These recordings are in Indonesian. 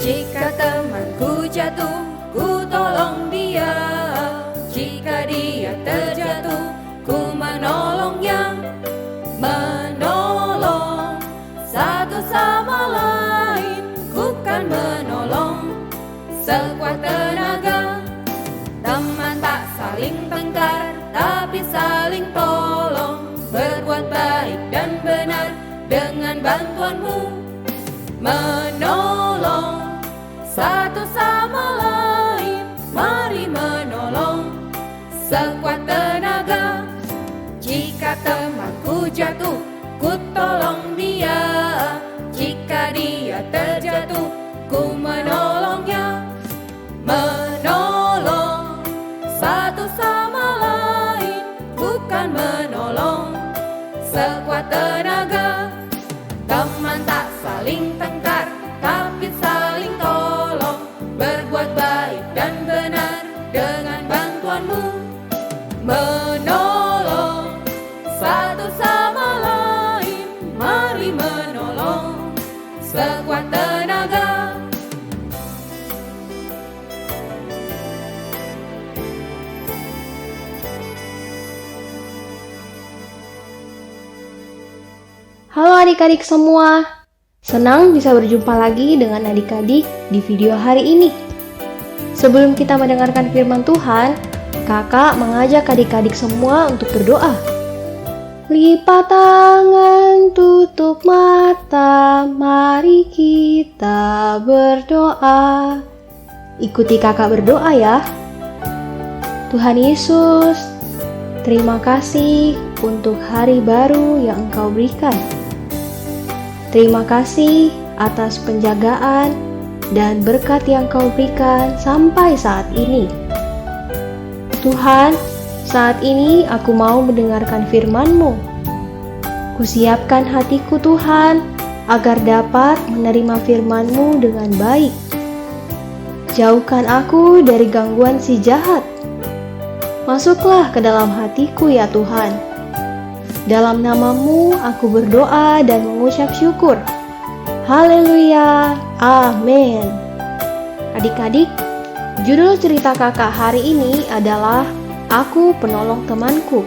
Jika temanku jatuh, ku tolong dia. Jika dia terjatuh, ku menolongnya. Menolong satu sama lain, ku kan menolong sekuat tenaga. Teman tak saling tengkar, tapi saling tolong. Berbuat baik dan benar dengan bantuanmu. Menolong satu sama lain, mari menolong sekuat tenaga. Jika temanku jatuh, ku tolong dia. Jika dia terjatuh, ku menolongnya. Menolong satu sama lain, bukan menolong sekuat tenaga. Teman tak saling tengkar, tapi saling tolong. Berbuat baik dan benar dengan bantuanmu. Menolong satu sama lain, mari menolong sekuat tenaga. Halo adik-adik semua, senang bisa berjumpa lagi dengan adik-adik di video hari ini. Sebelum kita mendengarkan firman Tuhan, kakak mengajak adik-adik semua untuk berdoa. Lipat tangan, tutup mata, mari kita berdoa. Ikuti kakak berdoa ya. Tuhan Yesus, terima kasih untuk hari baru yang Engkau berikan. Terima kasih atas penjagaan dan berkat yang Kau berikan sampai saat ini. Tuhan, saat ini aku mau mendengarkan firman-Mu. Kusiapkan hatiku Tuhan, agar dapat menerima firman-Mu dengan baik. Jauhkan aku dari gangguan si jahat. Masuklah ke dalam hatiku ya Tuhan. Dalam nama-Mu aku berdoa dan mengucap syukur. Haleluya, amin. Adik-adik, judul cerita kakak hari ini adalah Aku Penolong Temanku.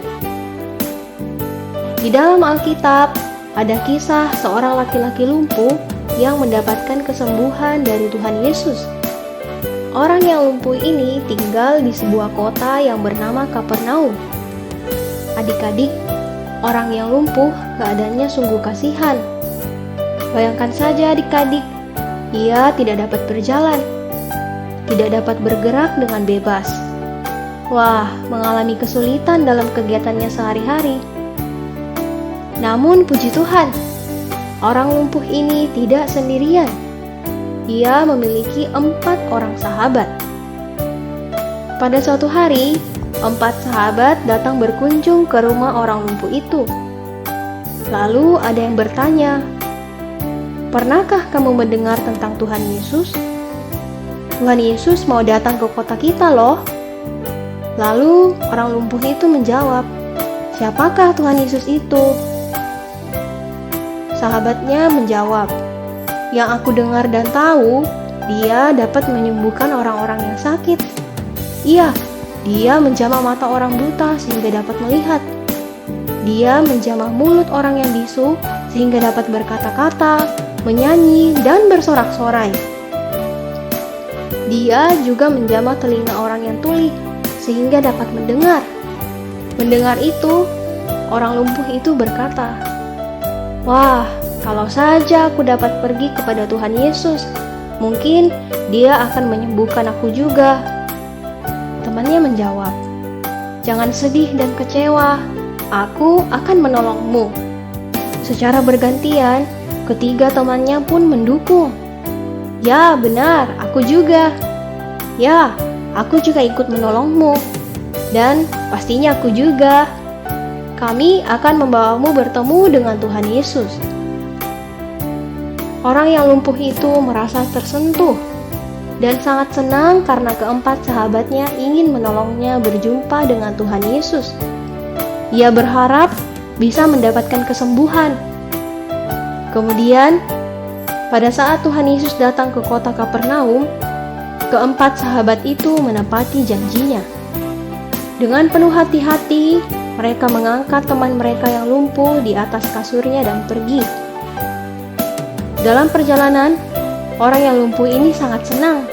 Di dalam Alkitab, ada kisah seorang laki-laki lumpuh yang mendapatkan kesembuhan dari Tuhan Yesus. Orang yang lumpuh ini tinggal di sebuah kota yang bernama Kapernaum. Adik-adik, orang yang lumpuh keadaannya sungguh kasihan. Bayangkan saja adik-adik, ia tidak dapat berjalan, tidak dapat bergerak dengan bebas. Wah, mengalami kesulitan dalam kegiatannya sehari-hari. Namun puji Tuhan, orang lumpuh ini tidak sendirian. Ia memiliki 4 orang sahabat. Pada suatu hari, 4 sahabat datang berkunjung ke rumah orang lumpuh itu. Lalu ada yang bertanya, "Pernahkah kamu mendengar tentang Tuhan Yesus? Tuhan Yesus mau datang ke kota kita loh." Lalu orang lumpuh itu menjawab, "Siapakah Tuhan Yesus itu?" Sahabatnya menjawab, "Yang aku dengar dan tahu, dia dapat menyembuhkan orang-orang yang sakit. Iya, dia menjamah mata orang buta sehingga dapat melihat. Dia menjamah mulut orang yang bisu sehingga dapat berkata-kata, menyanyi, dan bersorak-sorai. Dia juga menjamah telinga orang yang tuli sehingga dapat mendengar." Mendengar itu, orang lumpuh itu berkata, "Wah, kalau saja aku dapat pergi kepada Tuhan Yesus, mungkin dia akan menyembuhkan aku juga." Temannya menjawab, "Jangan sedih dan kecewa, aku akan menolongmu." Secara bergantian, ketiga temannya pun mendukung. "Ya, benar, aku juga. Ya, aku juga ikut menolongmu. Dan pastinya aku juga. Kami akan membawamu bertemu dengan Tuhan Yesus." Orang yang lumpuh itu merasa tersentuh dan sangat senang karena keempat sahabatnya ingin menolongnya berjumpa dengan Tuhan Yesus. Ia berharap bisa mendapatkan kesembuhan. Kemudian, Pada saat Tuhan Yesus datang ke kota Kapernaum, keempat sahabat itu menepati janjinya. Dengan penuh hati-hati, mereka mengangkat teman mereka yang lumpuh di atas kasurnya dan pergi. Dalam perjalanan, orang yang lumpuh ini sangat senang.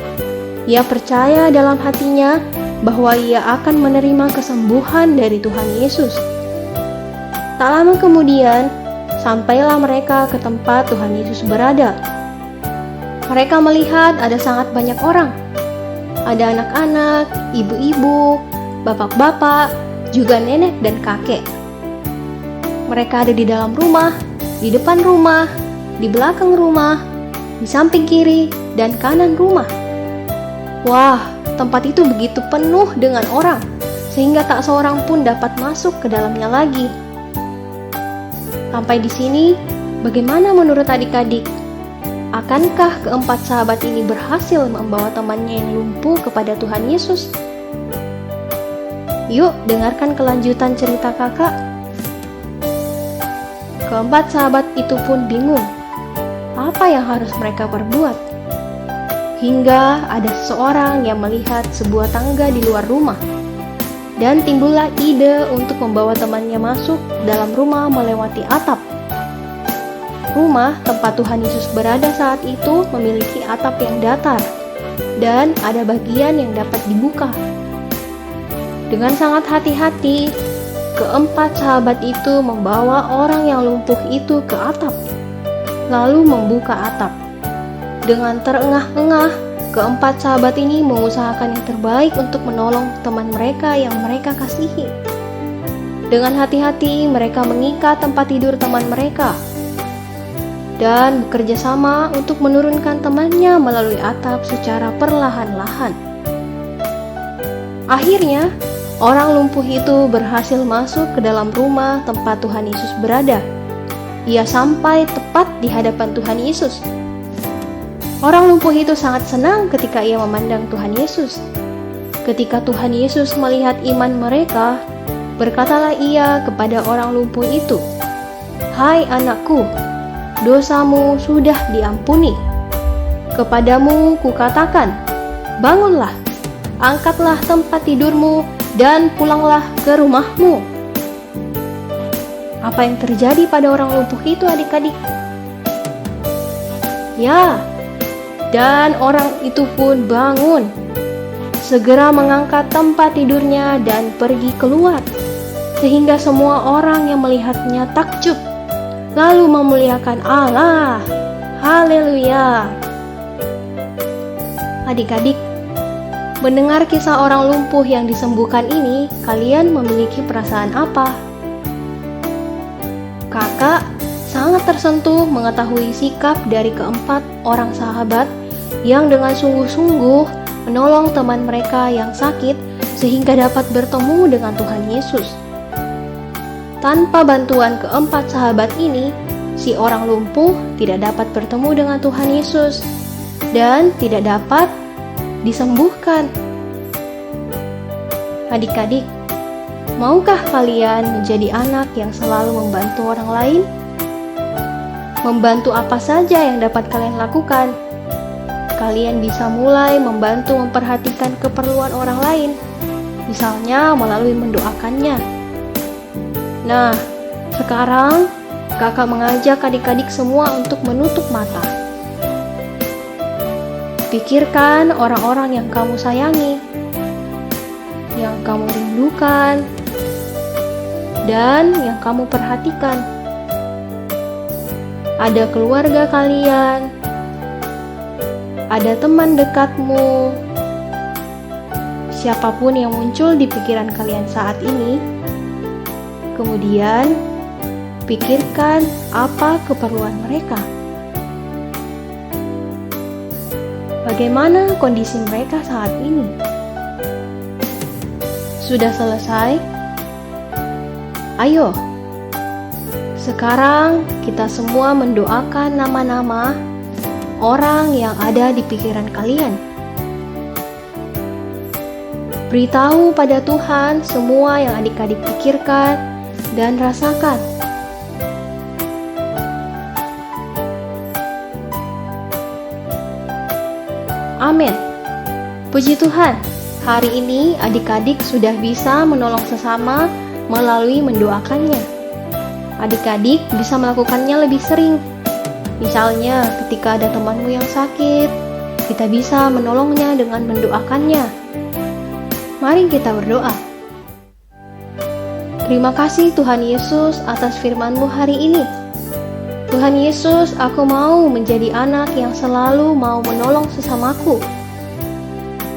Ia percaya dalam hatinya bahwa ia akan menerima kesembuhan dari Tuhan Yesus. Tak lama kemudian, sampailah mereka ke tempat Tuhan Yesus berada. Mereka melihat ada sangat banyak orang. Ada anak-anak, ibu-ibu, bapak-bapak, juga nenek dan kakek. Mereka ada di dalam rumah, di depan rumah, di belakang rumah, di samping kiri dan kanan rumah. Wah, tempat itu begitu penuh dengan orang, sehingga tak seorang pun dapat masuk ke dalamnya lagi. Sampai di sini, bagaimana menurut adik-adik? Akankah keempat sahabat ini berhasil membawa temannya yang lumpuh kepada Tuhan Yesus? Yuk, dengarkan kelanjutan cerita kakak. Keempat sahabat itu pun bingung. Apa yang harus mereka perbuat? Hingga ada seseorang yang melihat sebuah tangga di luar rumah. Dan timbullah ide untuk membawa temannya masuk dalam rumah melewati atap. Rumah tempat Tuhan Yesus berada saat itu memiliki atap yang datar, dan ada bagian yang dapat dibuka. Dengan sangat hati-hati, keempat sahabat itu membawa orang yang lumpuh itu ke atap, lalu membuka atap. Dengan terengah-engah, keempat sahabat ini mengusahakan yang terbaik untuk menolong teman mereka yang mereka kasihi. Dengan hati-hati, mereka mengikat tempat tidur teman mereka dan bekerja sama untuk menurunkan temannya melalui atap secara perlahan-lahan. Akhirnya, orang lumpuh itu berhasil masuk ke dalam rumah tempat Tuhan Yesus berada. Ia sampai tepat di hadapan Tuhan Yesus. Orang lumpuh itu sangat senang ketika ia memandang Tuhan Yesus. Ketika Tuhan Yesus melihat iman mereka, berkatalah ia kepada orang lumpuh itu, "Hai anakku, dosamu sudah diampuni. Kepadamu kukatakan, bangunlah, angkatlah tempat tidurmu, dan pulanglah ke rumahmu." Apa yang terjadi pada orang lumpuh itu adik-adik? Ya, dan orang itu pun bangun, segera mengangkat tempat tidurnya dan pergi keluar, sehingga semua orang yang melihatnya takjub, lalu memuliakan Allah. Haleluya. Adik-adik, mendengar kisah orang lumpuh yang disembuhkan ini, kalian memiliki perasaan apa? Kakak sangat tersentuh mengetahui sikap dari keempat orang sahabat yang dengan sungguh-sungguh menolong teman mereka yang sakit sehingga dapat bertemu dengan Tuhan Yesus. Tanpa bantuan keempat sahabat ini, si orang lumpuh tidak dapat bertemu dengan Tuhan Yesus dan tidak dapat disembuhkan. Adik-adik, maukah kalian menjadi anak yang selalu membantu orang lain? Membantu apa saja yang dapat kalian lakukan? Kalian bisa mulai membantu memperhatikan keperluan orang lain, misalnya melalui mendoakannya. Nah, sekarang kakak mengajak adik-adik semua untuk menutup mata. Pikirkan orang-orang yang kamu sayangi, yang kamu rindukan, dan yang kamu perhatikan. Ada keluarga kalian, ada teman dekatmu, siapapun yang muncul di pikiran kalian saat ini. Kemudian, pikirkan apa keperluan mereka. Bagaimana kondisi mereka saat ini? Sudah selesai? Ayo, sekarang kita semua mendoakan nama-nama orang yang ada di pikiran kalian. Beritahu pada Tuhan semua yang adik-adik pikirkan dan rasakan. Amin. Puji Tuhan, hari ini adik-adik sudah bisa menolong sesama melalui mendoakannya. Adik-adik bisa melakukannya lebih sering. Misalnya ketika ada temanmu yang sakit, kita bisa menolongnya dengan mendoakannya. Mari kita berdoa. Terima kasih Tuhan Yesus atas firman-Mu hari ini. Tuhan Yesus, aku mau menjadi anak yang selalu mau menolong sesamaku.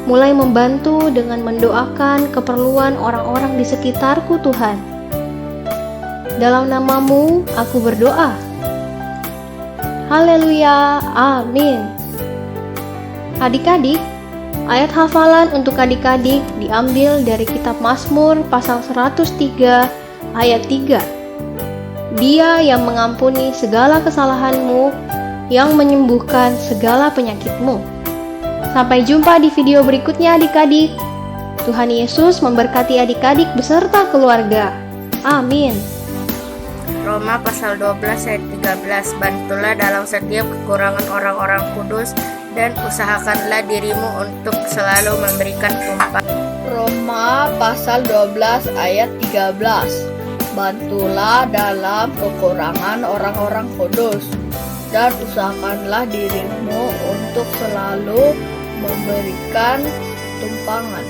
Mulai membantu dengan mendoakan keperluan orang-orang di sekitarku, Tuhan. Dalam nama-Mu, aku berdoa. Haleluya, amin. Adik-adik, ayat hafalan untuk adik-adik diambil dari kitab Mazmur pasal 103 ayat 3. Dia yang mengampuni segala kesalahanmu, yang menyembuhkan segala penyakitmu. Sampai jumpa di video berikutnya adik-adik. Tuhan Yesus memberkati adik-adik beserta keluarga. Amin. Roma pasal 12 ayat 13. Bantulah dalam setiap kekurangan orang-orang kudus dan usahakanlah dirimu untuk selalu memberikan tumpah. Roma pasal 12 ayat 13. Bantulah dalam kekurangan orang-orang kudus dan usahakanlah dirimu untuk selalu memberikan tumpangan.